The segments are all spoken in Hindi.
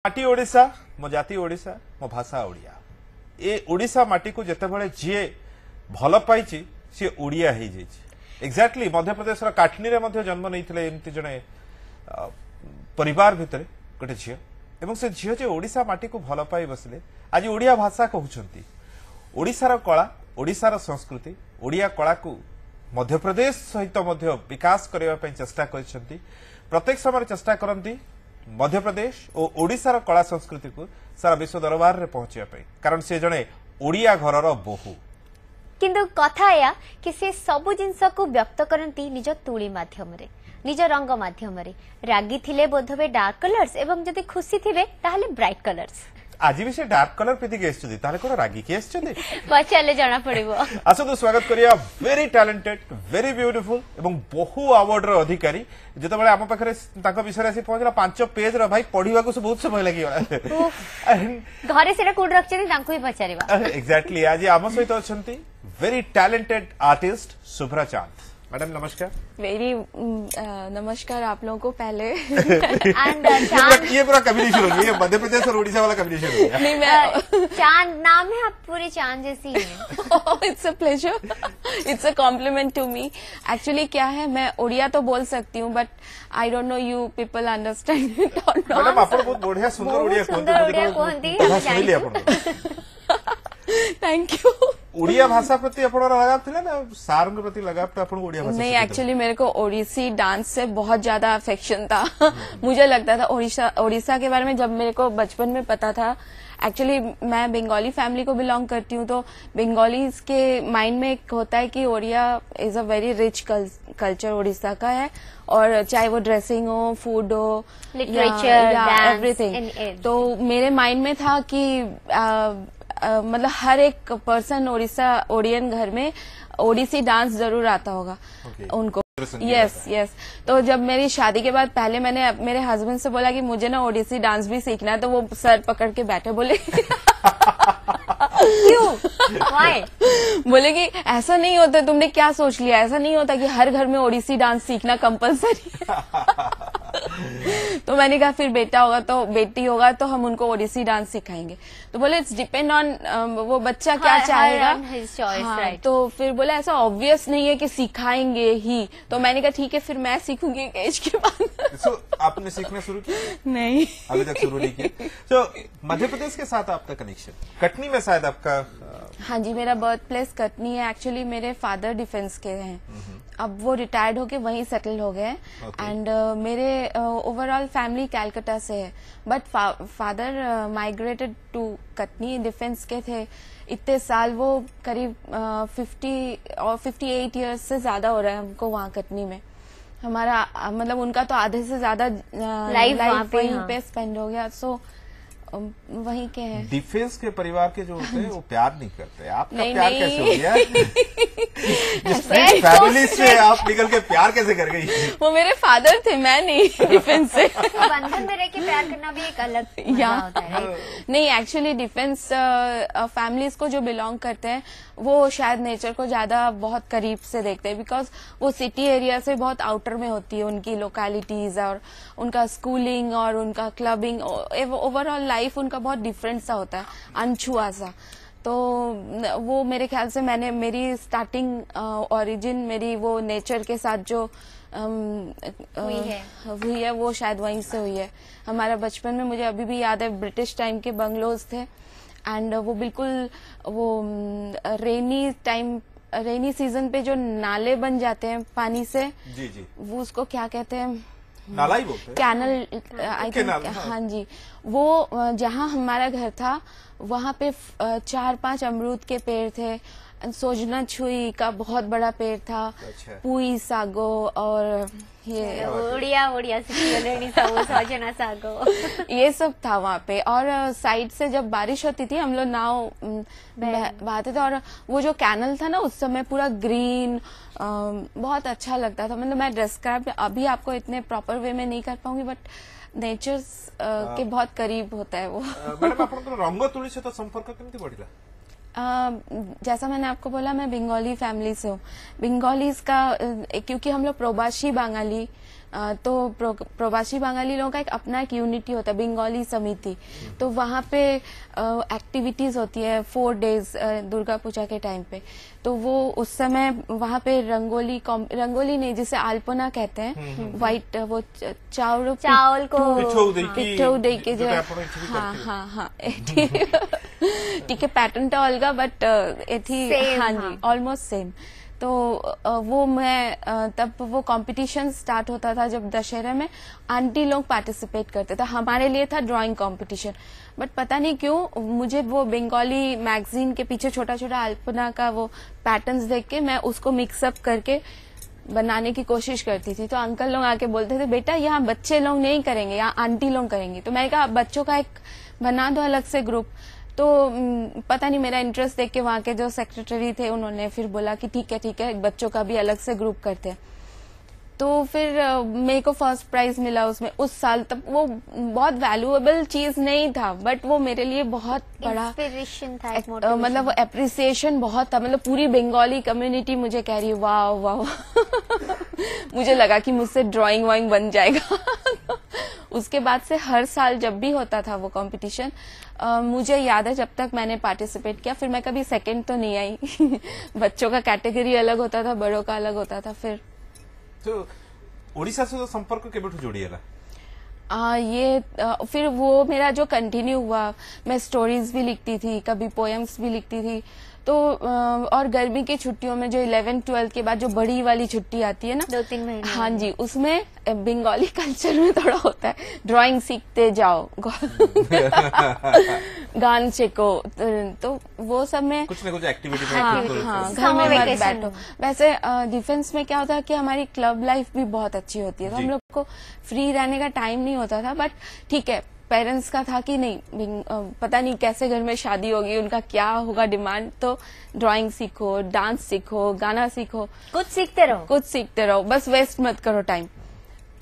माटी ओडिशा मो जाति ओडिशा मो भाषा ओडिया ए ओडिशा माटी को जितेबाला जी भल पाई सी ओडिया हो एक्जाक्टली मध्य प्रदेश काटनी में जन्म नहीं एमती जड़े परिवार भितर गोटे झील एवं से झील जे ओडिशा माटी को भल पाई बसले आज ओडिया भाषा कहते ओडिशार कला ओडिशार संस्कृति ओडिया कला को मध्य प्रदेश सहित विकास करने चेष्टा कर प्रत्येक समय चेष्टा करती मध्य प्रदेश और ओडिशार कला संस्कृति को सारा विश्व दरबार रे पहुंचापी कारण से जड़े ओडिया घरर बोहू किंतु कथा या कि से सबु जिनस को व्यक्त करती निज तुली माध्यम रे निज रंग माध्यम रे रागी थिले बोधवे डार्क कलर्स एवं जदि खुशी थिबे ताहले ब्राइट कलर्स आज भी से डार्क कलर पिथिक आछथि ताले कोन रागी के आछथि पछाले जाना पड़िबो आसो तो स्वागत करिया वेरी टैलेंटेड वेरी ब्यूटीफुल एवं बहु अवार्ड रो अधिकारी जते बेले हम पाखरे ताको विषय आसी पहुंचला 5 पेज रो भाई पढिबा को बहुत समय लागि घरे सेटा कोड रखछथि तांको ही पछारिबा एग्जैक्टली आज हम सहित अछंती वेरी टैलेंटेड आर्टिस्ट शुभ्रा चांद मैडम नमस्कार वेरी नमस्कार आप लोगों को पहले ये पूरा कॉम्बिनेशन हो गया ये मध्य प्रदेश और उड़ीसा वाला कॉम्बिनेशन हो गया नहीं मैं चांद नाम है आप पूरे चांद जैसी हैं it's a pleasure it's a compliment to me actually क्या है मैं ओडिया तो बोल सकती हूँ but I don't know you people understand it or not madam आप बहुत बढ़िया सुंदर ओडिया कहते थैंक यू ओडिया भाषा प्रति लगाव थे ना सार प्रति लगाव तो ओडिया भाषा नहीं एक्चुअली मेरे को ओडिसी डांस से बहुत ज्यादा अफेक्शन था मुझे लगता था ओडिशा के बारे में जब मेरे को बचपन में पता था एक्चुअली मैं बंगाली फैमिली को बिलोंग करती हूँ तो बंगालीज के माइंड में एक होता है कि Odia is a very rich culture Odisha का है और चाहे वो ड्रेसिंग हो फूड हो लिटरेचर एवरीथिंग तो मेरे माइंड में था कि मतलब हर एक पर्सन ओडियन घर में ओडिसी डांस जरूर आता होगा उनको यस तो जब मेरी शादी के बाद पहले मैंने मेरे हस्बैंड से बोला कि मुझे ना ओडिसी डांस भी सीखना है तो वो सर पकड़ के बैठे बोले क्यों Why? बोले कि ऐसा नहीं होता तुमने क्या सोच लिया ऐसा नहीं होता कि हर घर में ओडिसी डांस सीखना कंपलसरी तो मैंने कहा फिर बेटा होगा तो बेटी होगा तो हम उनको ओडिसी डांस सिखाएंगे तो बोले इट्स डिपेंड ऑन वो बच्चा क्या चाहेगा हाँ, तो फिर बोले ऐसा ऑब्वियस नहीं है कि सिखाएंगे ही तो मैंने कहा ठीक है फिर मैं सीखूंगी एक एज के बाद आपने सीखना शुरू किया नहीं अभी तक शुरू नहीं किया तो मध्य प्रदेश के साथ आपका कनेक्शन कटनी में शायद आपका हाँ जी मेरा बर्थ प्लेस कटनी है एक्चुअली मेरे फादर डिफेंस के हैं अब वो रिटायर्ड होके वहीं सेटल हो गए एंड मेरे ओवरऑल फैमिली कैलकाटा से है but father migrated to Katni defence के थे इतने साल वो करीब 50 और 58 इयर्स से ज्यादा हो रहा है हमको वहाँ कटनी में हमारा मतलब उनका तो आधे से ज्यादा लाइफ वहीं पे स्पेंड हो गया सो वहीं के हैं डिफेंस के परिवार के जो होते हैं वो प्यार नहीं करते आपका नहीं, प्यार नहीं। कैसे हो गया जिस फैमिली से आप निकल के प्यार कैसे कर गई वो मेरे फादर थे मैं नहीं डिफेंस से बंधन में रह के प्यार करना भी एक अलग मजा होता है नहीं एक्चुअली डिफेंस फैमिलीज को जो बिलोंग करते हैं वो शायद नेचर को ज्यादा बहुत करीब से देखते हैं बिकॉज वो सिटी एरिया से बहुत आउटर में होती है उनकी लोकेलिटीज और उनका स्कूलिंग और उनका क्लबिंग ओवरऑल लाइफ उनका बहुत डिफरेंट सा होता है अनछुआ सा तो वो मेरे ख्याल से मैंने मेरी स्टार्टिंग ओरिजिन मेरी वो नेचर के साथ जो हुई है वो शायद वहीं से हुई है हमारा बचपन में मुझे अभी भी याद है ब्रिटिश टाइम के बंगलोज थे एंड वो बिल्कुल वो रेनी सीजन पे जो नाले बन जाते हैं पानी से जी वो उसको क्या कहते हैं नाला ही बोलते हैं कैनल आई थिंक हाँ जी वो जहाँ हमारा घर था वहाँ पे 4-5 अमरूद के पेड़ थे सोजना छुई का बहुत बड़ा पेड़ था अच्छा। पुई सागो और ये ओडिया सोजना सागो ये सब था वहाँ पे और साइड से जब बारिश होती थी हम लोग नाव बहाते थे और वो जो कैनल था ना उस समय पूरा ग्रीन बहुत अच्छा लगता था मतलब मैं डिस्क्राइब अभी आपको इतने प्रॉपर वे में नहीं कर पाऊंगी बट नेचर के बहुत करीब होता है वो मैडम आपन रंग तुली से तो संपर्क केमती बढ़िला जैसा मैंने आपको बोला, मैं बंगाली फैमिली से हूँ। बंगालीज का क्योंकि हम लोग प्रवासी बंगाली, तो प्रवासी बंगाली लोगों का एक अपना एक यूनिटी होता है, बंगाली समिति। तो वहाँ पे एक्टिविटीज होती है 4 डेज दुर्गा पूजा के टाइम पे। तो वो उस समय वहाँ पे रंगोली नहीं, जिसे अल्पना कहते हैं, व्हाइट वो चावल को पिठो दे के जो, हाँ हाँ हाँ ठीक है, पैटर्न टा अलगा बट एथी, हाँ जी, ऑलमोस्ट सेम। तो वो मैं तब वो कंपटीशन स्टार्ट होता था जब दशहरे में आंटी लोग पार्टिसिपेट करते थे। हमारे लिए था ड्राइंग कंपटीशन, बट पता नहीं क्यों मुझे वो बंगाली मैगजीन के पीछे छोटा छोटा अल्पना का वो पैटर्न्स देख के मैं उसको मिक्सअप करके बनाने की कोशिश करती थी। तो अंकल लोग आके बोलते थे, बेटा यहाँ बच्चे लोग नहीं करेंगे, यहाँ आंटी लोग करेंगे। तो मैंने कहा बच्चों का एक बना दो अलग से ग्रुप। तो पता नहीं मेरा इंटरेस्ट देख के वहाँ के जो सेक्रेटरी थे उन्होंने फिर बोला कि ठीक है बच्चों का भी अलग से ग्रुप करते हैं। तो फिर मेरे को फर्स्ट प्राइज मिला उसमें उस साल। तब वो बहुत वैल्यूएबल चीज नहीं था, बट वो मेरे लिए बहुत बड़ा इंस्पिरेशन था, एक मतलब वो एप्रिसिएशन बहुत था। मतलब पूरी बंगाली कम्युनिटी मुझे कह रही वाह वाह मुझे लगा कि मुझसे ड्राइंग वाइंग बन जाएगा उसके बाद से हर साल जब भी होता था वो कंपटीशन, मुझे याद है जब तक मैंने पार्टिसिपेट किया, फिर मैं कभी सेकंड तो नहीं आई बच्चों का कैटेगरी अलग होता था, बड़ों का अलग होता था। फिर तो ओडिशा से संपर्क केबेठु जोड़िएला? फिर वो मेरा जो कंटिन्यू हुआ, मैं स्टोरीज भी लिखती थी, कभी पोएम्स भी लिखती थी। तो और गर्मी की छुट्टियों में जो 11th-12th के बाद जो बड़ी वाली छुट्टी आती है ना, 2-3 महीने, हाँ जी, उसमें बंगाली कल्चर में थोड़ा होता है ड्राइंग सीखते जाओ गान सीखो, तो वो सब में कुछ ना कुछ एक्टिविटी में, हाँ घर में मत बैठो। वैसे डिफेंस में क्या होता है कि हमारी क्लब लाइफ भी बहुत अच्छी होती है, तो हम लोग को फ्री रहने का टाइम नहीं होता था। बट ठीक है, पेरेंट्स का था कि नहीं, पता नहीं कैसे घर में शादी होगी, उनका क्या होगा डिमांड, तो ड्राइंग सीखो, डांस सीखो, गाना सीखो, कुछ सीखते रहो, बस वेस्ट मत करो टाइम।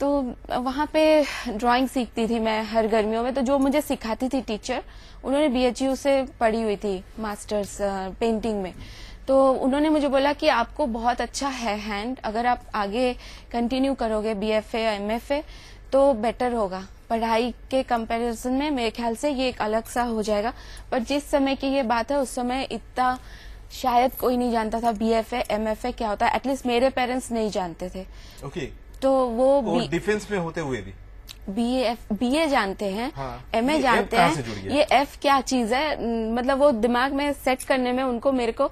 तो वहाँ पे ड्राइंग सीखती थी मैं हर गर्मियों में। तो जो मुझे सिखाती थी टीचर, उन्होंने BHU से पढ़ी हुई थी मास्टर्स पेंटिंग में। तो उन्होंने मुझे बोला कि आपको बहुत अच्छा है हैंड, अगर आप आगे कंटिन्यू करोगे BFA या MFA तो बेटर होगा। पढ़ाई के कंपैरिजन में मेरे ख्याल से ये एक अलग सा हो जाएगा। पर जिस समय की ये बात है, उस समय इतना शायद कोई नहीं जानता था BFA MFA क्या होता है, एटलीस्ट मेरे पेरेंट्स नहीं जानते थे। ओके। तो वो डिफेंस में होते हुए भी BA जानते हैं, हाँ, MA जानते हैं, ये F क्या चीज है, मतलब वो दिमाग में सेट करने में उनको मेरे को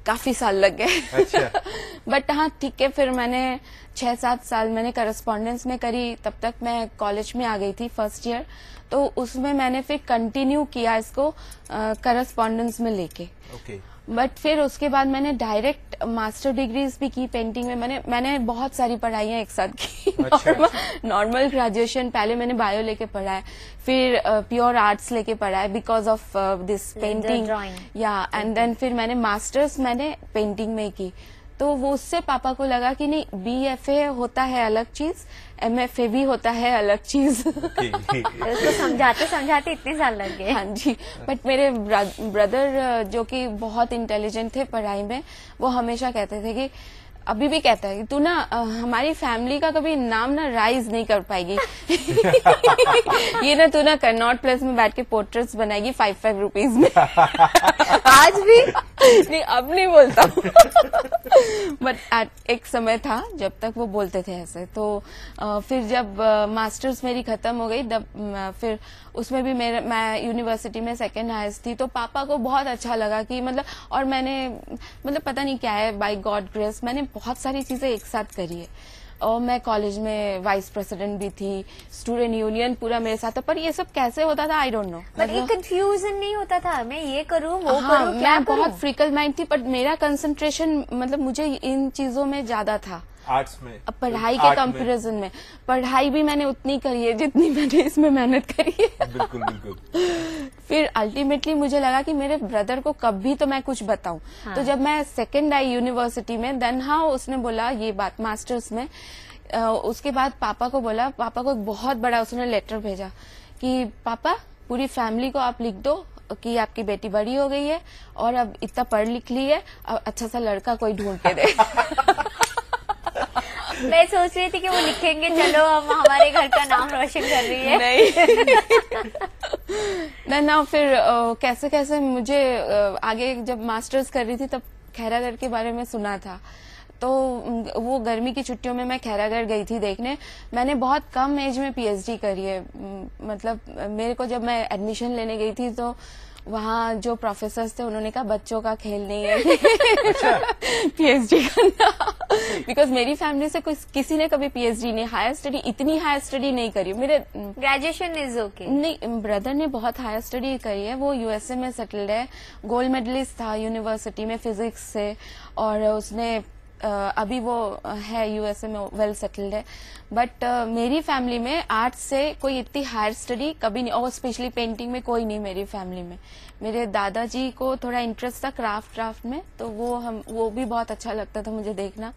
काफी साल लग गए। अच्छा। बट हाँ ठीक है, फिर मैंने 6-7 साल मैंने करस्पॉन्डेंस में करी। तब तक मैं कॉलेज में आ गई थी फर्स्ट ईयर, तो उसमें मैंने फिर कंटिन्यू किया इसको करस्पॉन्डेंस में लेके। ओके। बट फिर उसके बाद मैंने डायरेक्ट मास्टर डिग्रीज भी की पेंटिंग में। मैंने बहुत सारी पढ़ाइयाँ एक साथ की। अच्छा। नॉर्मल ग्रेजुएशन पहले मैंने बायो लेके पढ़ा है, फिर प्योर आर्ट्स लेके पढ़ा है बिकॉज ऑफ दिस पेंटिंग, या एंड देन फिर मैंने मास्टर्स मैंने पेंटिंग में की। तो वो उससे पापा को लगा कि नहीं, BFA होता है अलग चीज, MFA भी होता है अलग चीज। उसको समझाते इतने साल लग गए। हाँ जी। बट मेरे ब्रदर जो कि बहुत इंटेलिजेंट थे पढ़ाई में, वो हमेशा कहते थे कि, अभी भी कहता है कि तू ना हमारी फैमिली का कभी नाम ना राइज नहीं कर पाएगी। ये ना तू ना कनॉट प्लेस में बैठ के पोर्ट्रेट्स बनाएगी 5-5 रुपीज में। आज भी नहीं, अब नहीं बोलता बट एक समय था जब तक वो बोलते थे ऐसे। तो फिर जब मास्टर्स मेरी खत्म हो गई, तब फिर उसमें भी मैं यूनिवर्सिटी में सेकंड हाईएस्ट थी। तो पापा को बहुत अच्छा लगा कि मतलब, और मैंने मतलब पता नहीं क्या है, बाय गॉड ग्रेस मैंने बहुत सारी चीजें एक साथ करी है। और मैं कॉलेज में वाइस प्रेसिडेंट भी थी, स्टूडेंट यूनियन पूरा मेरे साथ था। पर ये सब कैसे होता था आई डोंट नो। पर एक कंफ्यूजन नहीं होता था, मैं ये करूँ वो करूँ, क्या मैं करूँ? बहुत फ्रिकल माइंड थी, पर मेरा कंसंट्रेशन मतलब मुझे इन चीजों में ज्यादा था, आर्ट्स में, पढ़ाई के कंपैरिजन में। पढ़ाई भी मैंने उतनी करी है जितनी मैंने इसमें मेहनत करी है। बिल्कुल बिल्कुल। फिर अल्टीमेटली मुझे लगा कि मेरे ब्रदर को कभी तो मैं कुछ बताऊं। हाँ। तो जब मैं सेकंड आई यूनिवर्सिटी में, देन हाँ उसने बोला ये बात मास्टर्स में। उसके बाद पापा को बोला, पापा को एक बहुत बड़ा उसने लेटर भेजा कि पापा पूरी फैमिली को आप लिख दो, कि आपकी बेटी बड़ी हो गई है और अब इतना पढ़ लिख ली है, अब अच्छा सा लड़का कोई ढूंढ के दे। मैं सोच रही थी कि वो लिखेंगे चलो हम हमारे घर का नाम रोशन कर रही है। नहीं ना फिर कैसे कैसे मुझे आगे जब मास्टर्स कर रही थी तब खैरागढ़ के बारे में सुना था, तो वो गर्मी की छुट्टियों में मैं खैरागढ़ गई थी देखने। मैंने बहुत कम एज में पीएचडी करी है। मतलब मेरे को जब मैं एडमिशन लेने गई थी तो वहाँ जो प्रोफेसर्स थे उन्होंने कहा बच्चों का खेल नहीं है पीएचडी करना, बिकॉज मेरी फैमिली से किसी ने कभी पीएचडी नहीं, हायर स्टडी, इतनी हायर स्टडी नहीं करी। मेरे ग्रेजुएशन इज ओके नहीं, ब्रदर ने बहुत हायर स्टडी करी है, वो यूएसए में सेटल्ड है, गोल्ड मेडलिस्ट था यूनिवर्सिटी में फिजिक्स से, और उसने अभी वो है यूएसए में वेल सेटल्ड है। बट मेरी फैमिली में आर्ट्स से कोई इतनी हायर स्टडी कभी नहीं, और स्पेशली पेंटिंग में कोई नहीं मेरी फैमिली में। मेरे दादाजी को थोड़ा इंटरेस्ट था क्राफ्ट में, तो वो भी बहुत अच्छा लगता था मुझे देखना।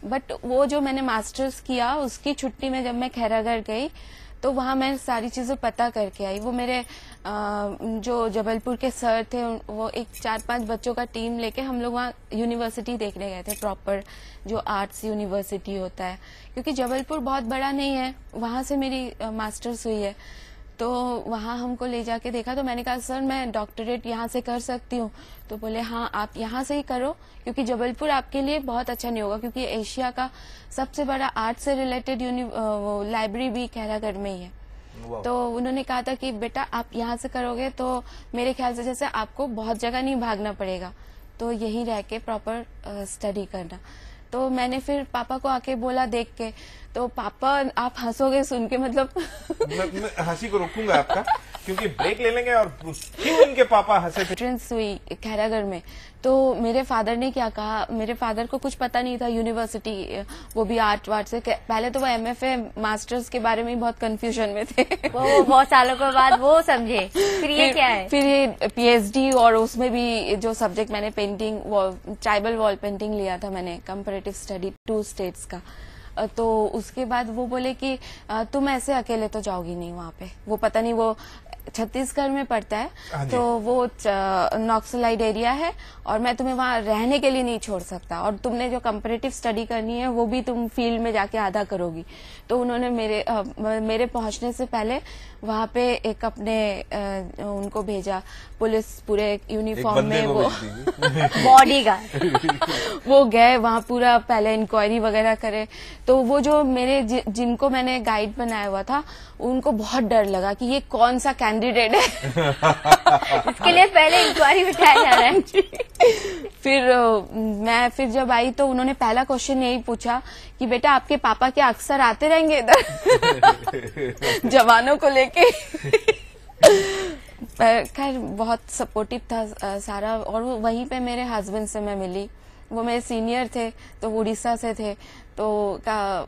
बट वो जो मैंने मास्टर्स किया उसकी छुट्टी में जब मैं खैरागढ़ गई तो वहां मैं सारी चीजें पता करके आई। वो मेरे जो जबलपुर के सर थे वो एक 4-5 बच्चों का टीम लेके हम लोग वहाँ यूनिवर्सिटी देखने गए थे, प्रॉपर जो आर्ट्स यूनिवर्सिटी होता है, क्योंकि जबलपुर बहुत बड़ा नहीं है, वहां से मेरी मास्टर्स हुई है। तो वहां हमको ले जाके देखा तो मैंने कहा सर मैं डॉक्टरेट यहाँ से कर सकती हूँ, तो बोले हाँ आप यहाँ से ही करो, क्योंकि जबलपुर आपके लिए बहुत अच्छा नहीं होगा, क्योंकि एशिया का सबसे बड़ा आर्ट से रिलेटेड लाइब्रेरी भी खैरागढ़ में ही है। तो उन्होंने कहा था कि बेटा आप यहाँ से करोगे तो मेरे ख्याल से जैसे आपको बहुत जगह नहीं भागना पड़ेगा, तो यहीं रह के प्रॉपर स्टडी करना। तो मैंने फिर पापा को आके बोला देख के, तो पापा आप हंसोगे सुन के, मतलब मैं हंसी को रोकूंगा आपका, क्योंकि ब्रेक ले लेंगे और क्यों इनके पापा हंसे थे। एंट्रेंस हुई खैरागढ़ में, तो मेरे फादर ने क्या कहा, मेरे फादर को कुछ पता नहीं था यूनिवर्सिटी, वो भी आर्ट वार्ट से, पहले तो वो एमएफए मास्टर्स के बारे में ही बहुत कंफ्यूजन में थे। वो बहुत सालों के बाद वो समझे फिर ये क्या है, फिर ये पीएचडी, और उसमें भी जो सब्जेक्ट मैंने पेंटिंग, ट्राइबल वॉल पेंटिंग लिया था मैंने, कंपैरेटिव स्टडी 2 स्टेट्स का। तो उसके बाद वो बोले कि तुम ऐसे अकेले तो जाओगी नहीं वहाँ पे, वो पता नहीं वो छत्तीसगढ़ में पड़ता है, तो वो नॉक्सलाइड एरिया है और मैं तुम्हें वहाँ रहने के लिए नहीं छोड़ सकता, और तुमने जो कंपैरेटिव स्टडी करनी है वो भी तुम फील्ड में जाके आधा करोगी। तो उन्होंने मेरे पहुंचने से पहले वहाँ पे एक अपने उनको भेजा, पुलिस पूरे यूनिफॉर्म में, वो बॉडीगार्ड वो गए वहाँ, पूरा पहले इंक्वायरी वगैरह करे। तो वो जो मेरे जिनको मैंने गाइड बनाया हुआ था उनको बहुत डर लगा कि ये कौन सा कैंडिडेट है इसके लिए पहले इंक्वायरी बिठाया जा रहा है। फिर जब आई तो उन्होंने पहला क्वेश्चन यही पूछा कि बेटा आपके पापा क्या अक्सर आते रहेंगे इधर जवानों को लेके। खैर बहुत सपोर्टिव था सारा, और वहीं पे मेरे हस्बैंड से मैं मिली, वो मेरे सीनियर थे, तो उड़ीसा से थे, तो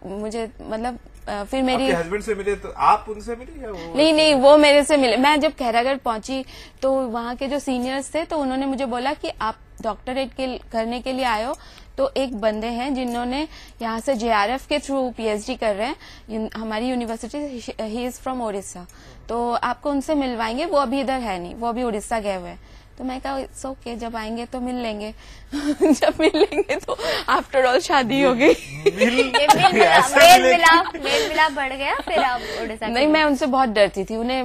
मुझे मतलब फिर मेरी हस्बैंड से मिले तो आप उनसे मिली या वो? नहीं वो मेरे से मिले। मैं जब खैरागढ़ पहुंची तो वहाँ के जो सीनियर्स थे तो उन्होंने मुझे बोला कि आप डॉक्टरेट करने के लिए आए हो, तो एक बंदे हैं जिन्होंने यहाँ से जेआरएफ के थ्रू पीएचडी कर रहे हैं हमारी university, he is from Orissa, तो आपको उनसे मिलवाएंगे, वो अभी इधर है नहीं, वो अभी उड़ीसा गए हुए हैं। तो मैं कहा इट्स ओके, जब आएंगे तो मिल लेंगे। जब मिल लेंगे तो आफ्टर ऑल शादी हो गई। मेल मिलाप बढ़ गया, फिर आप उड़ीसा नहीं, मैं उनसे बहुत डरती थी, उन्हें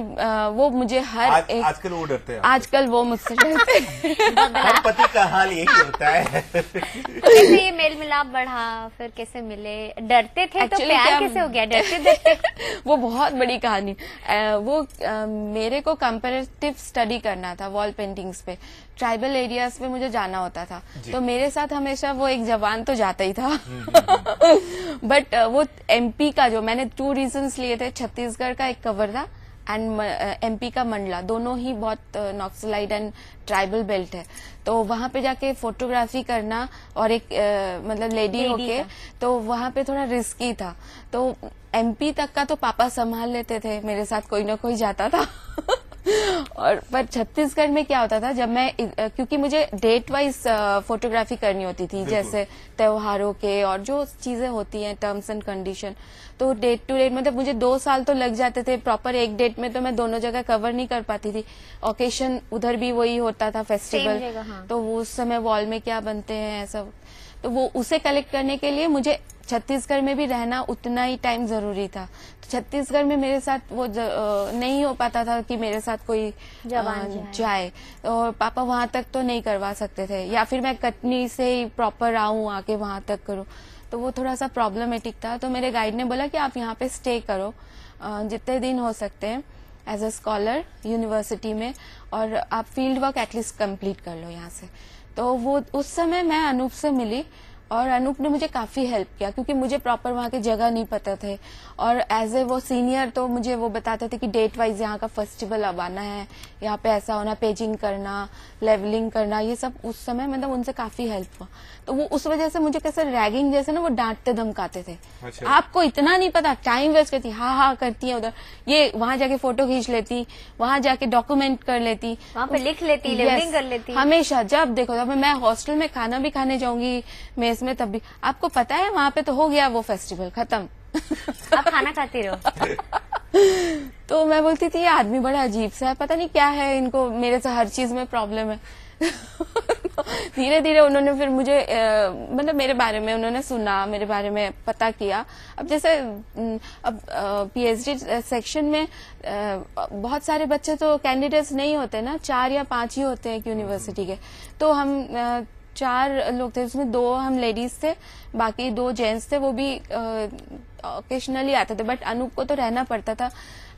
वो मुझे आजकल वो डरते हैं, आजकल वो मुझसे डरते हैं। हर पति का हाल यही होता है। कैसे ये मेल मिलाप बढ़ा, फिर कैसे मिले, डरते थे तो प्यार कैसे हो गया, डरते वो बहुत बड़ी कहानी। वो मेरे को कंपैरेटिव स्टडी करना था वॉल पेंटिंग्स पे, ट्राइबल एरियाज पे मुझे जाना होता था, तो मेरे साथ हमेशा वो एक जवान तो जाता ही था। बट वो एमपी का, जो मैंने 2 रीजंस लिए थे, छत्तीसगढ़ का एक कवर था एंड एमपी का मंडला, दोनों ही बहुत नॉक्सलाइड एंड ट्राइबल बेल्ट है, तो वहां पे जाके फोटोग्राफी करना और एक मतलब लेडी होके, तो वहां पे थोड़ा रिस्की था। तो एमपी तक का तो पापा संभाल लेते थे, मेरे साथ कोई ना कोई जाता था। और पर छत्तीसगढ़ में क्या होता था, जब मैं क्योंकि मुझे डेट वाइज फोटोग्राफी करनी होती थी, जैसे त्योहारों के और जो चीजें होती हैं टर्म्स एंड कंडीशन, तो डेट टू डेट मतलब मुझे 2 साल तो लग जाते थे प्रॉपर एक डेट में, तो मैं दोनों जगह कवर नहीं कर पाती थी। ओकेशन उधर भी वही होता था फेस्टिवल, जगह, हाँ। तो वो उस समय वॉल में क्या बनते हैं ऐसा, तो वो उसे कलेक्ट करने के लिए मुझे छत्तीसगढ़ में भी रहना उतना ही टाइम जरूरी था। तो छत्तीसगढ़ में मेरे साथ वो नहीं हो पाता था कि मेरे साथ कोई जवान जाए, और पापा वहां तक तो नहीं करवा सकते थे, या फिर मैं कटनी से ही प्रॉपर आऊं आके वहां तक करूं, तो वो थोड़ा सा प्रॉब्लमेटिक था। तो मेरे गाइड ने बोला कि आप यहाँ पे स्टे करो जितने दिन हो सकते हैं एज अ स्कॉलर यूनिवर्सिटी में, और आप फील्ड वर्क एटलीस्ट कंप्लीट कर लो यहाँ से। तो वो उस समय मैं अनूप से मिली, और अनूप ने मुझे काफी हेल्प किया, क्योंकि मुझे प्रॉपर वहाँ के जगह नहीं पता थे, और एज ए वो सीनियर तो मुझे वो बताते थे कि डेट वाइज यहाँ का फेस्टिवल अब आना है, यहाँ पे ऐसा होना, पेजिंग करना, लेवलिंग करना, ये सब उस समय मतलब उनसे काफी हेल्प हुआ। तो वो उस वजह से मुझे कैसे रैगिंग जैसे ना वो डांटते धमकाते थे। अच्छा। आपको इतना नहीं पता, टाइम वेस्ट करती, हाँ करती है उधर, ये वहां जाके फोटो खींच लेती, वहां जाके डॉक्यूमेंट कर लेती, वहाँ पे लिख लेती, Yes, लेबलिंग कर लेती। हमेशा जब देखो, तब मैं हॉस्टल में खाना भी खाने जाऊंगी मेस में, तब भी आपको पता है वहां पे तो हो गया वो फेस्टिवल खत्म। आप खाना खाती रहो। तो मैं बोलती थी ये आदमी बड़ा अजीब सा है, पता नहीं क्या है इनको, मेरे से हर चीज में प्रॉब्लम है। धीरे धीरे उन्होंने फिर मुझे मतलब मेरे बारे में उन्होंने सुना, मेरे बारे में पता किया। अब जैसे अब पीएचडी सेक्शन में बहुत सारे बच्चे तो कैंडिडेट्स नहीं होते ना, 4 या 5 ही होते हैं यूनिवर्सिटी के, तो हम 4 लोग थे, उसमें 2 हम लेडीज थे, बाकी 2 जेंट्स थे, वो भी ओकेशनली आते थे, बट अनूप को तो रहना पड़ता था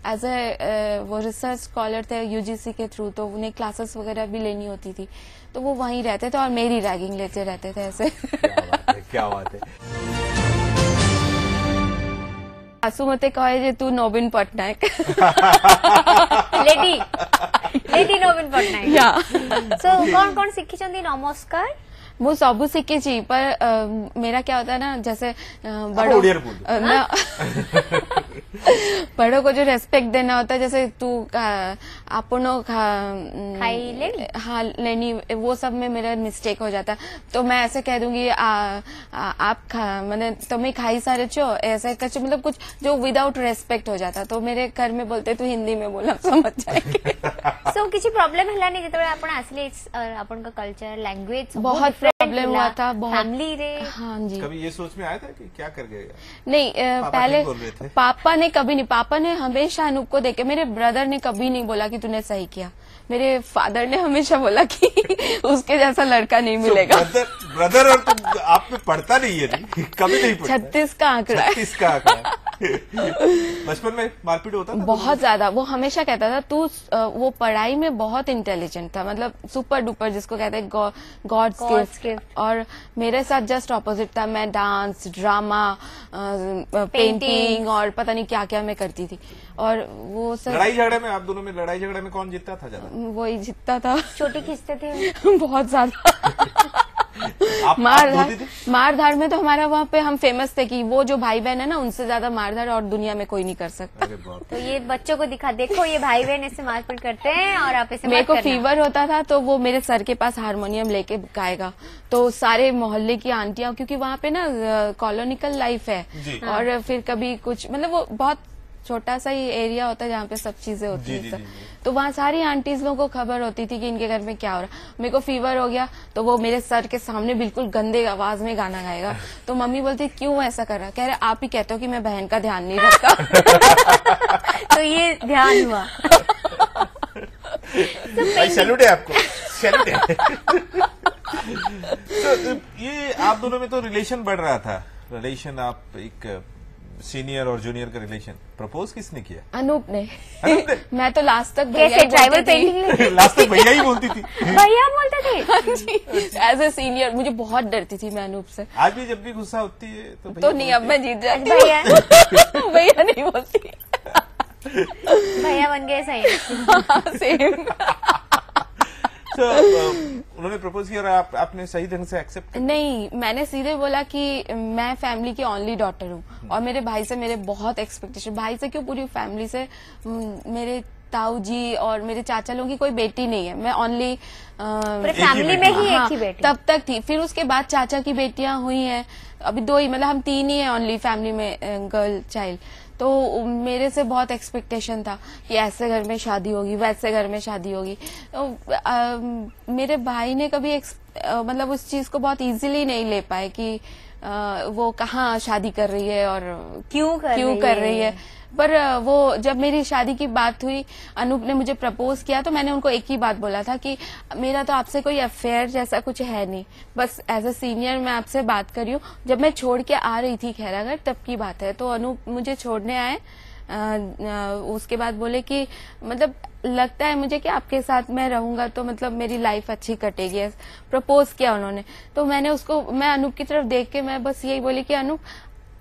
एज ए वो रिसर्च स्कॉलर थे यूजीसी के थ्रू, तो उन्हें क्लासेस वगैरह भी लेनी होती थी, तो वो वहीं रहते थे और मेरी रैगिंग लेते रहते थे ऐसे। क्या बात है। आसू मते कहे जे तू नवीन पट्टनायक। लेडी नवीन पट्टनायक। या सो कौन शिखिचंदी नमस्कार? वो सबू सीखी, पर मेरा क्या होता है ना, जैसे बड़ों बड़ों को जो रेस्पेक्ट देना होता है, जैसे तू आपनो हाँ लेनी, वो सब में मेरा मिस्टेक हो जाता है। तो मैं ऐसे कह दूंगी आप मैंने तुम्हें खाई सारे छो, ऐसे कुछ मतलब कुछ जो विदाउट रेस्पेक्ट हो जाता, तो मेरे घर में बोलते तू हिंदी में बोला समझ जाएंगे। सो किसी प्रॉब्लम है नहीं जिते आपण आसले अपन का कल्चर लैंग्वेज बहुत प्रॉब्लम हुआ था, बहुत फैमिली रे। हाँ जी। कभी ये सोच में आया था कि क्या कर गए? नहीं पहले बोल रहे थे? पापा ने कभी नहीं, पापा ने हमेशा अनूप को देखे, मेरे ब्रदर ने कभी नहीं बोला कि तूने सही किया, मेरे फादर ने हमेशा बोला कि उसके जैसा लड़का नहीं मिलेगा। ब्रदर और तुम आप में पढ़ता नहीं है, नहीं कभी नहीं पढ़ता। 36 का आंकड़ा है। 36 का आंकड़ा। बचपन में मारपीट होता था बहुत ज्यादा। वो हमेशा कहता था तू वो पढ़ाई में बहुत इंटेलिजेंट था, मतलब सुपर डुपर जिसको कहते हैं गॉड्स गिफ्ट, और मेरे साथ जस्ट ऑपोजिट था। मैं डांस, ड्रामा, पेंटिंग और पता नहीं क्या क्या मैं करती थी। और वो सब लड़ाई झगड़े में, आप दोनों में लड़ाई झगड़े में कौन जीतता था ज्यादा? वही जीतता था। छोटी खींचते थे बहुत ज्यादा। मारधाड़ में तो हमारा वहाँ पे हम फेमस थे कि वो जो भाई बहन है ना, उनसे ज्यादा मारधाड़ और दुनिया में कोई नहीं कर सकता। तो ये बच्चों को दिखा, देखो ये भाई बहन ऐसे मारपीट करते हैं और आप ऐसे मेरे को फीवर होता था तो वो मेरे सर के पास हारमोनियम लेके गाएगा, तो सारे मोहल्ले की आंटियां, क्योंकि वहाँ पे ना कॉलोनिकल लाइफ है, और फिर कभी कुछ मतलब वो बहुत छोटा सा ही एरिया होता है जहाँ पे सब चीजें होती है सब, तो वहाँ सारी आंटीज लोगों को खबर होती थी कि इनके घर में क्या हो रहा है। मेरे को फीवर हो गया तो वो मेरे सर के सामने बिल्कुल गंदे आवाज में गाना गाएगा, तो मम्मी बोलती क्यों ऐसा कर रहा? कह रहे आप ही कहते हो कि मैं बहन का ध्यान नहीं रखता। तो ये ध्यान हुआ। सैल्यूट है आपको, सैल्यूट है। तो ये आप दोनों में तो रिलेशन बढ़ रहा था, रिलेशन, आप एक सीनियर और जूनियर का रिलेशन, प्रपोज किसने किया? अनूप ने। मैं तो लास्ट तक कैसे ट्राइबल पेंटिंग लास्ट तक भैया ही बोलती थी। भैया बोलते थे एज ए सीनियर। मुझे बहुत डरती थी मैं अनूप से। आज भी जब भी गुस्सा होती है तो नहीं, अब मैं जीत जाती भैया भैया नहीं बोलती, भैया बन गए सही। सेम। तो उन्होंने प्रपोज किया और आपने सही ढंग से एक्सेप्ट किया? नहीं, मैंने सीधे बोला कि मैं फैमिली की ओनली डॉटर हूँ और मेरे भाई से मेरे बहुत एक्सपेक्टेशन, भाई से क्यों पूरी फैमिली से मेरे ताऊ जी और मेरे चाचा लोगों की कोई बेटी नहीं है, मैं ओनली पूरे फैमिली में ही एक ही बेटी। तब तक थी। फिर उसके बाद चाचा की बेटियां हुई हैं, अभी 2 ही, मतलब हम 3 ही हैं ओनली फैमिली में गर्ल चाइल्ड। तो मेरे से बहुत एक्सपेक्टेशन था कि ऐसे घर में शादी होगी, वैसे घर में शादी होगी। तो मेरे भाई ने कभी मतलब उस चीज को बहुत इजीली नहीं ले पाए कि वो कहाँ शादी कर रही है और क्यों कर रही है। पर वो जब मेरी शादी की बात हुई, अनूप ने मुझे प्रपोज किया, तो मैंने उनको एक ही बात बोला था कि मेरा तो आपसे कोई अफेयर जैसा कुछ है नहीं, बस एज अ सीनियर मैं आपसे बात कर रही हूँ। जब मैं छोड़ के आ रही थी खैरागढ़ तब की बात है। तो अनूप मुझे छोड़ने आए, उसके बाद बोले कि मतलब लगता है मुझे कि आपके साथ मैं रहूंगा तो मतलब मेरी लाइफ अच्छी कटेगी, प्रपोज किया उन्होंने। तो मैं अनूप की तरफ देख के मैं बस यही बोली कि अनूप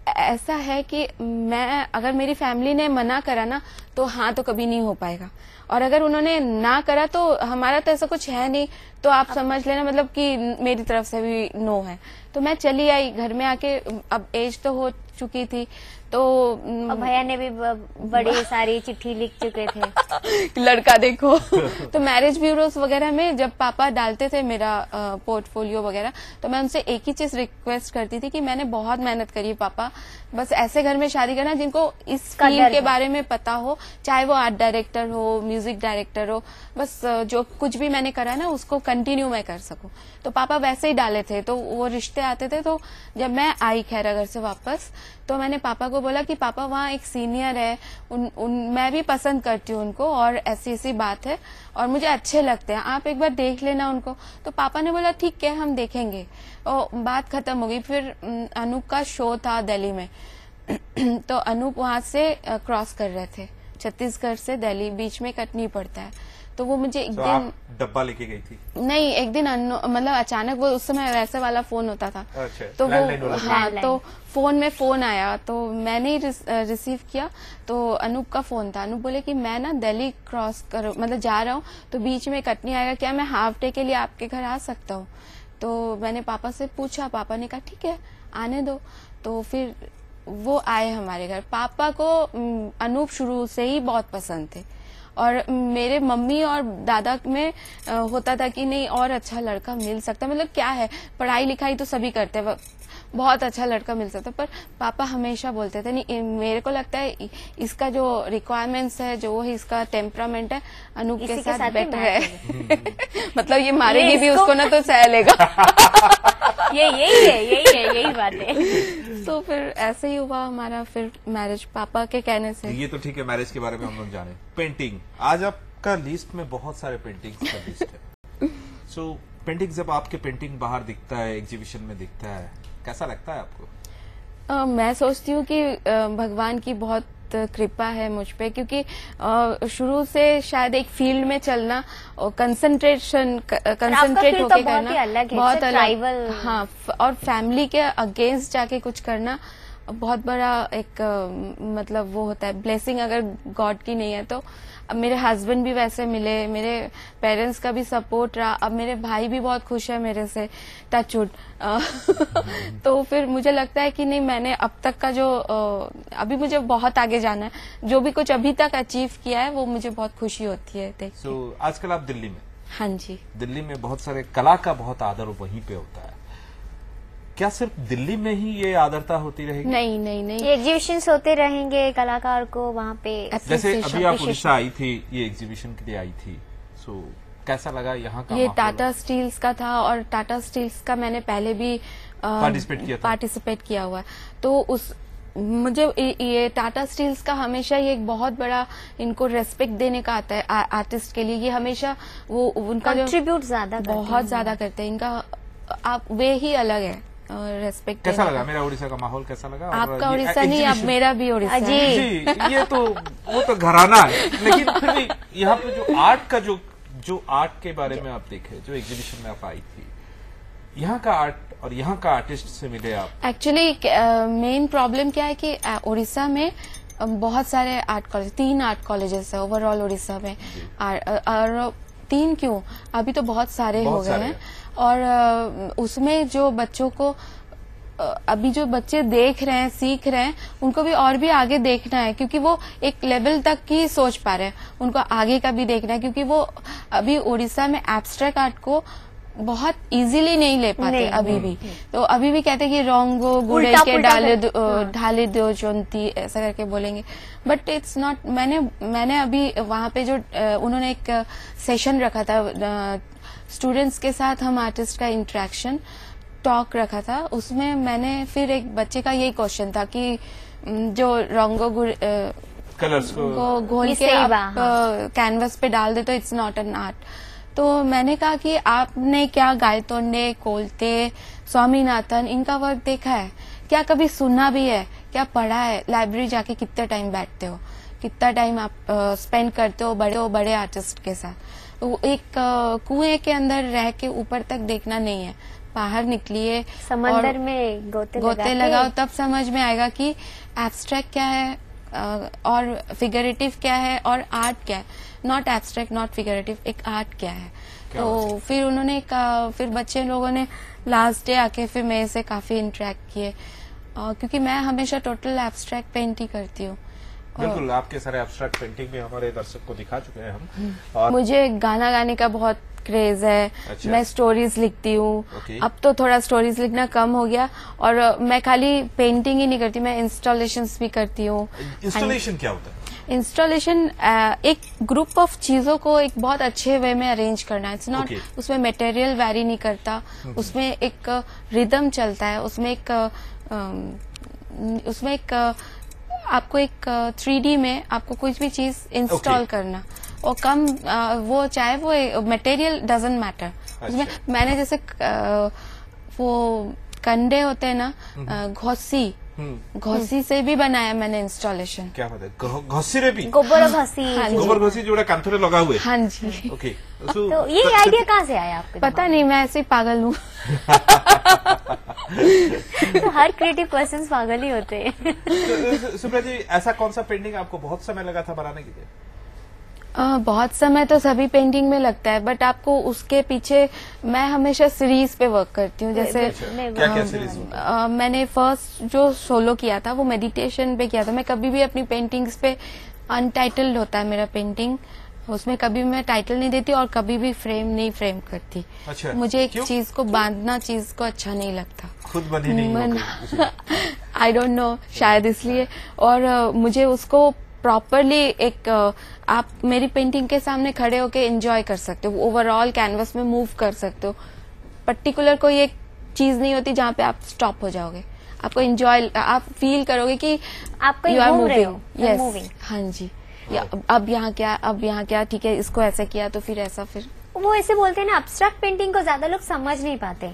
ऐसा है कि मैं, अगर मेरी फैमिली ने मना करा ना तो हाँ तो कभी नहीं हो पाएगा, और अगर उन्होंने ना करा तो हमारा तो ऐसा कुछ है नहीं, तो आप समझ लेना मतलब कि मेरी तरफ से भी नो है। तो मैं चली आई घर में आके, अब एज तो हो चुकी थी, तो भैया ने भी बड़ी सारी चिट्ठी लिख चुके थे लड़का देखो। तो मैरिज ब्यूरोस वगैरह में जब पापा डालते थे मेरा पोर्टफोलियो वगैरह, तो मैं उनसे एक ही चीज रिक्वेस्ट करती थी कि मैंने बहुत मेहनत करी है पापा, बस ऐसे घर में शादी करना जिनको इस फील्ड के बारे में पता हो, चाहे वो आर्ट डायरेक्टर हो, म्यूजिक डायरेक्टर हो, बस जो कुछ भी मैंने करा ना उसको कंटिन्यू मैं कर सकूं। तो पापा वैसे ही डाले थे, तो वो रिश्ते आते थे। तो जब मैं आई खैरागढ़ से वापस, तो मैंने पापा को बोला कि पापा वहाँ एक सीनियर है, मैं भी पसंद करती हूँ उनको, और ऐसी ऐसी बात है और मुझे अच्छे लगते हैं, आप एक बार देख लेना उनको। तो पापा ने बोला ठीक है हम देखेंगे, और बात खत्म हो गई। फिर अनूप का शो था दिल्ली में तो अनूप वहां से क्रॉस कर रहे थे, छत्तीसगढ़ से दिल्ली, बीच में कटनी पड़ता है। तो वो मुझे एक दिन आप डब्बा लेके गई थी? नहीं, एक दिन मतलब अचानक, वो उस समय वैसे वाला फोन होता था। अच्छा, तो वो हाँ, लैंडलाइन। तो फोन में फोन आया तो मैंने ही रिसीव किया, तो अनूप का फोन था। अनूप बोले कि मैं ना दिल्ली क्रॉस कर, मतलब जा रहा हूँ, तो बीच में कटनी आएगा, क्या मैं हाफ डे के लिए आपके घर आ सकता हूँ? तो मैंने पापा से पूछा, पापा ने कहा ठीक है आने दो। तो फिर वो आए हमारे घर। पापा को अनूप शुरू से ही बहुत पसंद थे, और मेरे मम्मी और दादा में होता था कि नहीं और अच्छा लड़का मिल सकता, मतलब क्या है, पढ़ाई लिखाई तो सभी करते हैं, बहुत अच्छा लड़का मिल सकता, पर पापा हमेशा बोलते थे नहीं, मेरे को लगता है इसका जो रिक्वायरमेंट्स है, जो इसका टेम्परामेंट है, अनूप के साथ बेटर है मतलब ये मारेगी भी उसको ना तो सह लेगा यही बात है। तो फिर ऐसे ही हुआ हमारा फिर मैरिज, पापा के कहने से। ये तो ठीक है, मैरिज के बारे में हम लोग जाने। पेंटिंग, आज आपका लिस्ट में बहुत सारे पेंटिंग्स का लिस्ट है। सो पेंटिंग, जब आपके पेंटिंग बाहर दिखता है, एग्जीबिशन में दिखता है, कैसा लगता है आपको? मैं सोचती हूँ कि भगवान की बहुत कृपा है मुझ पे, क्योंकि शुरू से शायद एक फील्ड में चलना और कंसंट्रेट होके करना बहुत अलग, हाँ, और फैमिली के अगेंस्ट जाके कुछ करना बहुत बड़ा एक मतलब वो होता है ब्लेसिंग, अगर गॉड की नहीं है तो। अब मेरे हस्बैंड भी वैसे मिले, मेरे पेरेंट्स का भी सपोर्ट रहा, अब मेरे भाई भी बहुत खुश है मेरे से, टचवुड तो फिर मुझे लगता है कि नहीं, मैंने अब तक का जो अभी मुझे बहुत आगे जाना है, जो भी कुछ अभी तक अचीव किया है वो मुझे बहुत खुशी होती है देख के। आजकल आप दिल्ली में? हाँ जी, दिल्ली में बहुत सारे कला का बहुत आदर वहीं पे होता है, क्या सिर्फ दिल्ली में ही ये आदरता होती रहेगी? नहीं नहीं नहीं, एग्जीबिशंस होते रहेंगे कलाकार को वहाँ पे। जैसे अभी आप उड़ीसा आई थी, ये एग्जीबिशन के लिए आई थी, सो कैसा लगा यहाँ का? ये टाटा स्टील्स का था, और टाटा स्टील्स का मैंने पहले भी पार्टिसिपेट किया हुआ है। तो उस मुझे ये टाटा स्टील्स का हमेशा ये एक बहुत बड़ा इनको रेस्पेक्ट देने का आता है आर्टिस्ट के लिए। ये हमेशा वो उनका कंट्रीब्यूट ज्यादा बहुत ज्यादा करते हैं, इनका आप वे ही अलग है रेस्पेक्ट। कैसा लगा मेरा उड़ीसा का माहौल? कैसा लगा? आपका उड़ीसा नहीं, अब मेरा भी उड़ीसा जी। ये तो वो तो घराना है, लेकिन फिर भी यहाँ पे जो आर्ट का जो आर्ट के बारे में आप देखे, जो एग्जीबिशन में आप आई थी, यहाँ का आर्ट और यहाँ का आर्टिस्ट से मिले आप। एक्चुअली मेन प्रॉब्लम क्या है कि उड़ीसा में बहुत सारे आर्ट कॉलेज, 3 आर्ट कॉलेजेस है ओवरऑल उड़ीसा में, और 3 क्यों, अभी तो बहुत सारे हो गए हैं। और उसमें जो बच्चों को अभी जो बच्चे देख रहे हैं, सीख रहे हैं, उनको भी और भी आगे देखना है, क्योंकि वो एक लेवल तक ही सोच पा रहे हैं, उनको आगे का भी देखना है, क्योंकि वो अभी उड़ीसा में एब्स्ट्रैक्ट आर्ट को बहुत इजीली नहीं ले पाते नहीं, अभी भी। तो अभी भी कहते हैं कि रोंगो गुड़े उल्टा के पुल्टा डाले कर- हाँ। ढाले दो चोंती, ऐसा करके बोलेंगे, बट इट्स नॉट। मैंने अभी वहां पे जो उन्होंने एक सेशन रखा था स्टूडेंट्स के साथ, हम आर्टिस्ट का इंटरेक्शन टॉक रखा था, उसमें मैंने फिर एक बच्चे का यही क्वेश्चन था कि जो रोंगो कलर्स को घोल ये के सही आप बात, हाँ। कैनवस पे डाल दे तो इट्स नॉट एन आर्ट। तो मैंने कहा कि आपने क्या गायतोंडे, कोलते, स्वामीनाथन इनका वर्क देखा है क्या, कभी सुना भी है क्या, पढ़ा है, लाइब्रेरी जाके कितना टाइम बैठते हो, कितना टाइम आप स्पेंड करते हो बड़े आर्टिस्ट के साथ। तो एक कुएं के अंदर रह के ऊपर तक देखना नहीं है, बाहर निकलिए, समंदर में गोते लगाओ, तब समझ में आएगा कि एब्स्ट्रैक्ट क्या है और फिगरेटिव क्या है और आर्ट क्या है। नॉट एब्स्ट्रैक्ट, नॉट फिगरेटिव, एक आर्ट क्या है। तो फिर उन्होंने फिर बच्चे लोगों ने लास्ट डे आके फिर मेरे से काफी इंटरेक्ट किए, क्योंकि मैं हमेशा टोटल एब्स्ट्रैक्ट पेंट ही करती हूँ। बिल्कुल, आपके सारे एब्स्ट्रैक्ट पेंटिंग भी हमारे दर्शक को दिखा चुके हैं हम। और मुझे गाना गाने का बहुत क्रेज है। अच्छा। मैं स्टोरीज लिखती हूँ। ओके। अब तो थोड़ा स्टोरीज लिखना कम हो गया, और मैं खाली पेंटिंग ही नहीं करती, मैं इंस्टॉलेशंस भी करती हूँ। इंस्टॉलेशन क्या होता है? इंस्टॉलेशन एक ग्रुप ऑफ चीजों को एक बहुत अच्छे वे में अरेंज करना है। It's not, Okay. उसमें मटेरियल वैरी नहीं करता, उसमें एक रिदम चलता है, उसमें एक आपको एक 3D में आपको कुछ भी चीज इंस्टॉल Okay. करना, और कम वो चाहे वो मटेरियल डजंट मैटर। उसमें मैंने जैसे वो कंडे होते हैं ना, घोसी से भी बनाया मैंने इंस्टॉलेशन। क्या बात है, घसी रे भी गोबर घसी। हाँ जी। गोबर घसी जोड़ा कांथरे लगा हुए। हाँ जी। ओके, तो ये आइडिया कहाँ से आया आपके पता नहीं, मैं ऐसे ही पागल हूँ। तो हर क्रिएटिव पर्सन पागल ही होते हैं। सुब्रा जी, ऐसा कौन सा पेंटिंग आपको बहुत समय लगा था बनाने के लिए? बहुत समय तो सभी पेंटिंग में लगता है, बट आपको उसके पीछे मैं हमेशा सीरीज पे वर्क करती हूँ। जैसे क्या क्या सीरीज? मैंने फर्स्ट जो सोलो किया था वो मेडिटेशन पे किया था। मैं कभी भी अपनी पेंटिंग्स पे अनटाइटल्ड होता है मेरा पेंटिंग, उसमें कभी मैं टाइटल नहीं देती और कभी भी फ्रेम नहीं फ्रेम करती। अच्छा, मुझे एक क्यों? चीज को बांधना चीज को अच्छा नहीं लगता। खुद बनी नहीं हो कभी? आई डोंट नो, शायद इसलिए। और मुझे उसको प्रॉपरली एक आप मेरी पेंटिंग के सामने खड़े होके एंजॉय कर सकते हो, ओवरऑल कैनवस में मूव कर सकते हो। पर्टिकुलर कोई एक चीज नहीं होती जहाँ पे आप स्टॉप हो जाओगे, आपको एंजॉय, आप फील करोगे कि आप कहीं you are घूम रहे moving. हो, Yes. moving. हाँ जी। या अब यहाँ क्या, अब यहाँ क्या, ठीक है इसको ऐसा किया तो फिर ऐसा, फिर वो ऐसे बोलते हैं ना, एब्स्ट्रैक्ट पेंटिंग को ज्यादा लोग समझ नहीं पाते।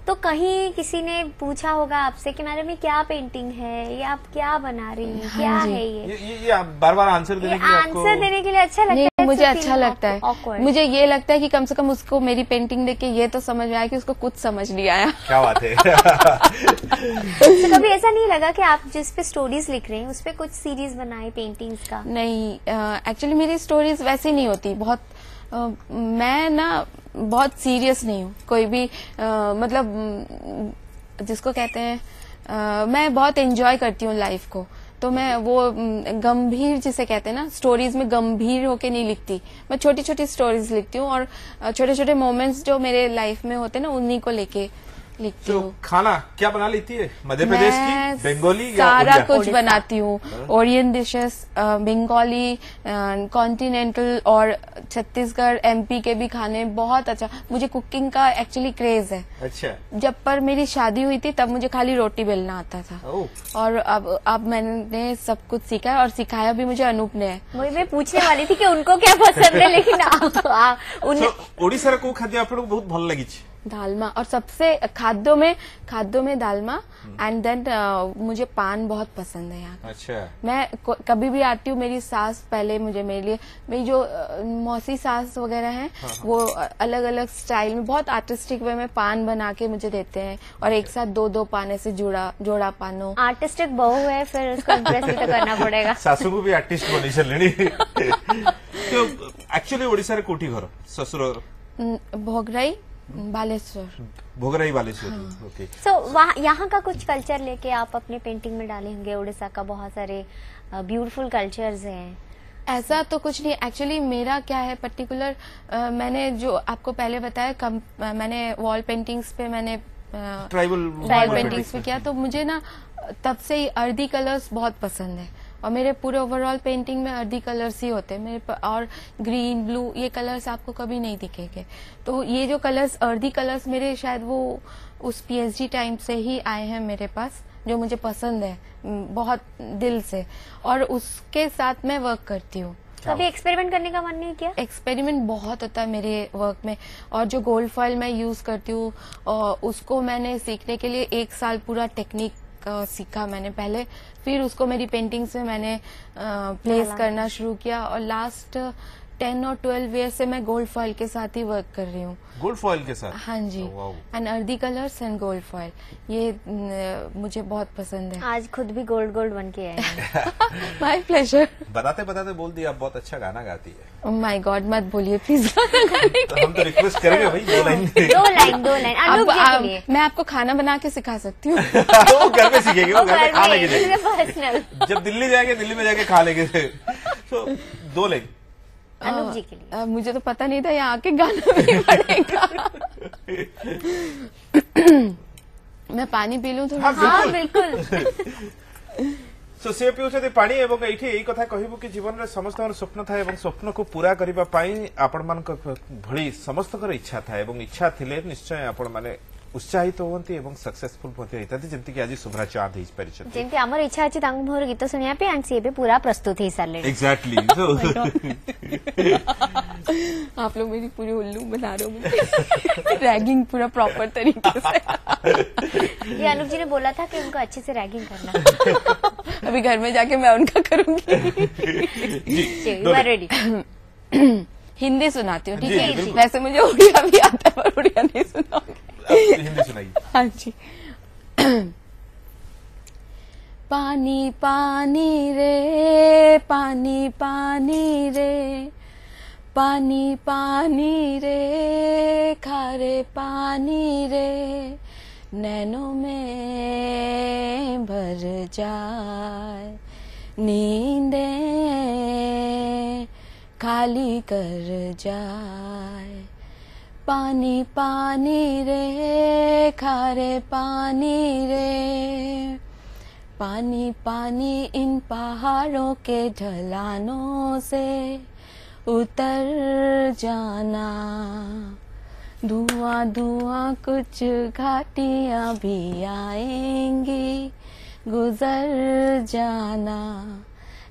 तो कहीं किसी ने पूछा होगा आपसे कि मैडम ये क्या पेंटिंग है, ये आप क्या बना रही हैं, हाँ क्या जी। है ये? ये बार बार आंसर देने के लिए आपको आंसर देने के लिए अच्छा लगता नहीं, है? मुझे अच्छा लगता है। Awkward. मुझे ये लगता है कि कम से कम उसको मेरी पेंटिंग देख के ये तो समझ में आया कि उसको कुछ समझ नहीं आया। क्या बात है। तो कभी ऐसा नहीं लगा कि आप जिस पे स्टोरीज लिख रहे हैं उस पे कुछ सीरीज बनाए पेंटिंग्स का? नहीं, एक्चुअली मेरी स्टोरीज वैसी नहीं होती। बहुत मैं ना बहुत सीरियस नहीं हूँ कोई भी, मतलब जिसको कहते हैं मैं बहुत एंजॉय करती हूँ लाइफ को। तो मैं वो गंभीर जिसे कहते हैं ना, स्टोरीज में गंभीर होके नहीं लिखती। मैं छोटी छोटी स्टोरीज लिखती हूँ, और छोटे छोटे मोमेंट्स जो मेरे लाइफ में होते हैं ना, उन्हीं को लेके लिखती तो हूँ। खाना क्या बना लेती है? मध्य प्रदेश की, बंगाली या सारा उड़िया? कुछ बनाती हूँ। ओरियन डिशेस, बंगाली, कॉन्टिनेंटल और छत्तीसगढ़, एमपी के भी खाने बहुत अच्छा। मुझे कुकिंग का एक्चुअली क्रेज है। अच्छा। जब पर मेरी शादी हुई थी तब मुझे खाली रोटी बेलना आता था, ओह। और अब मैंने सब कुछ सीखा है, और सिखाया भी मुझे अनूप ने है। वही मैं पूछने वाली थी कि उनको क्या पसंद है, लेकिन उन्हें ओडिशा को खाद्य आपको बहुत भल लगी? दालमा, और सबसे खाद्यों में दालमा, एंड देन मुझे पान बहुत पसंद है यहाँ का। अच्छा। मैं कभी भी आती हूँ, मेरी सास पहले मेरे लिए मेरी जो मौसी सास वगैरह हैं, वो अलग अलग स्टाइल में बहुत आर्टिस्टिक वे में पान बना के मुझे देते हैं, और एक साथ दो पाने से जोड़ा पानो। आर्टिस्टिक बहू है, फिर उसको इम्प्रेस भी तो करना पड़ेगा। सासू को भी आर्टिस्ट बनी चलनी। तो एक्चुअली ओडिशा रे कोठी घर, ससुर? भोगराई, बालेश्वर। भोगराई बालेश्वर। ओके। सो वहाँ यहाँ का कुछ कल्चर लेके आप अपने पेंटिंग में डाले होंगे। उड़ीसा का बहुत सारे ब्यूटीफुल कल्चर्स हैं। ऐसा तो कुछ नहीं, एक्चुअली मेरा क्या है पर्टिकुलर, मैंने जो आपको पहले बताया, मैंने वॉल पेंटिंग्स पे मैंने ट्राइबल पेंटिंग्स पे किया, तो मुझे ना तब से ही अर्दी कलर्स बहुत पसंद है और मेरे पूरे ओवरऑल पेंटिंग में अर्दी कलर्स ही होते हैं मेरे और ग्रीन ब्लू ये कलर्स आपको कभी नहीं दिखेंगे। तो ये जो कलर्स अर्दी कलर्स मेरे शायद वो उस पीएचडी टाइम से ही आए हैं मेरे पास, जो मुझे पसंद है बहुत दिल से, और उसके साथ मैं वर्क करती हूँ। कभी एक्सपेरिमेंट करने का मन नहीं किया? एक्सपेरिमेंट बहुत होता है मेरे वर्क में, और जो गोल्ड फॉइल मैं यूज करती हूँ उसको मैंने सीखने के लिए 1 साल पूरा टेक्निक सीखा मैंने पहले, फिर उसको मेरी पेंटिंग्स में मैंने प्लेस करना शुरू किया, और लास्ट 10 और 12 ईयर से मैं गोल्ड फॉइल के साथ ही वर्क कर रही हूँ। गोल्ड फॉइल के साथ? हाँ जी। And earthy colours and gold foil, ये मुझे बहुत पसंद है। आज खुद भी गोल्ड बन के आए हैं। My pleasure. बताते बताते बोल दिया, आप बहुत अच्छा गाना गाती है। ओह माय गॉड, मत बोलिए प्लीज। तो हम तो रिक्वेस्ट करेंगे भाई 2 लाइन। 2 लाइन अनूप जी के लिए। मैं आपको खाना बना के सिखा सकती हूँ। वो घर में सीखेंगे, वो घर में खा लेंगे। पर्सनल। जब दिल्ली जाएंगे, दिल्ली में जाके खा लेंगे। तो 2 लाइन अनूप जी के लिए। मुझे तो पता नहीं था यहाँ आके गाना भी पड़ेगा। मैं पानी पी लूं थोड़ा? हाँ बिल्कुल। सो से पिउछते पानी एवं एठी एई कथा कहिबो कि जीवन रे समस्त स्वप्न था एवं स्वप्न को पूरा करिबा पाई आपण मान भली समस्त इच्छा था एवं इच्छा थिले निश्चय आपण माने उत्साहित होती एवं सक्सेसफुल होती जेमती कि आज शुभ्रा चाँद हो पारि जेमती हमर इच्छा अछि तांग मोर गीत सुनिया पे एंड से पूरा प्रस्तुत ही साले। एग्जैक्टली। आप लोग मेरी पूरी उल्लू बना रहे हो मुझे। रैगिंग पूरा प्रॉपर तरीके से। ये अनूप जी ने बोला था कि उनको अच्छे से रैगिंग करना। अभी घर में जाके मैं उनका करूंगी। You are ready? हिंदी सुनाती हूँ, ठीक जी, है? बिल्कुल। वैसे मुझे उड़िया भी आता है पर उड़िया नहीं सुनाऊंगी। हिंदी सुनाइए। हाँ जी। पानी पानी रे, पानी पानी रे, पानी पानी रे, खारे पानी रे, नैनों में भर जाए, नींदे खाली कर जाए। पानी पानी रे, खारे पानी रे, पानी पानी इन पहाड़ों के ढलानों से उतर जाना, धुआं धुआं कुछ घाटियां भी आएंगी, गुजर जाना।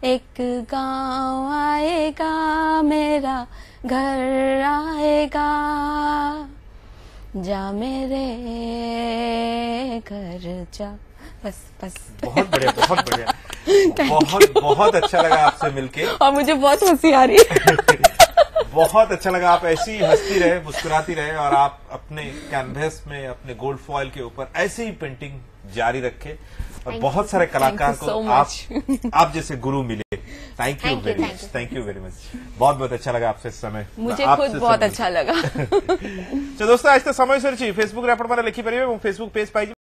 एक गांव आएगा, मेरा घर आएगा, जा मेरे घर जा। बस बस। बहुत बढ़िया, बहुत बढ़िया। बहुत अच्छा लगा आपसे मिलके, और मुझे बहुत हंसी आ रही है। बहुत अच्छा लगा। आप ऐसी हंसती रहे, मुस्कुराती रहे, और आप अपने कैनवस में, अपने गोल्ड फॉइल के ऊपर ऐसे ही पेंटिंग जारी रखे, और बहुत सारे कलाकार को आप जैसे गुरु मिले। Thank you very much. Thank you very much. बहुत बहुत अच्छा लगा आपसे समय। मुझे खुद बहुत अच्छा लगा। तो दोस्तों आज तो समय सर फेसबुक रे आपण माने लिखि परिबे, फेसबुक पेज पाई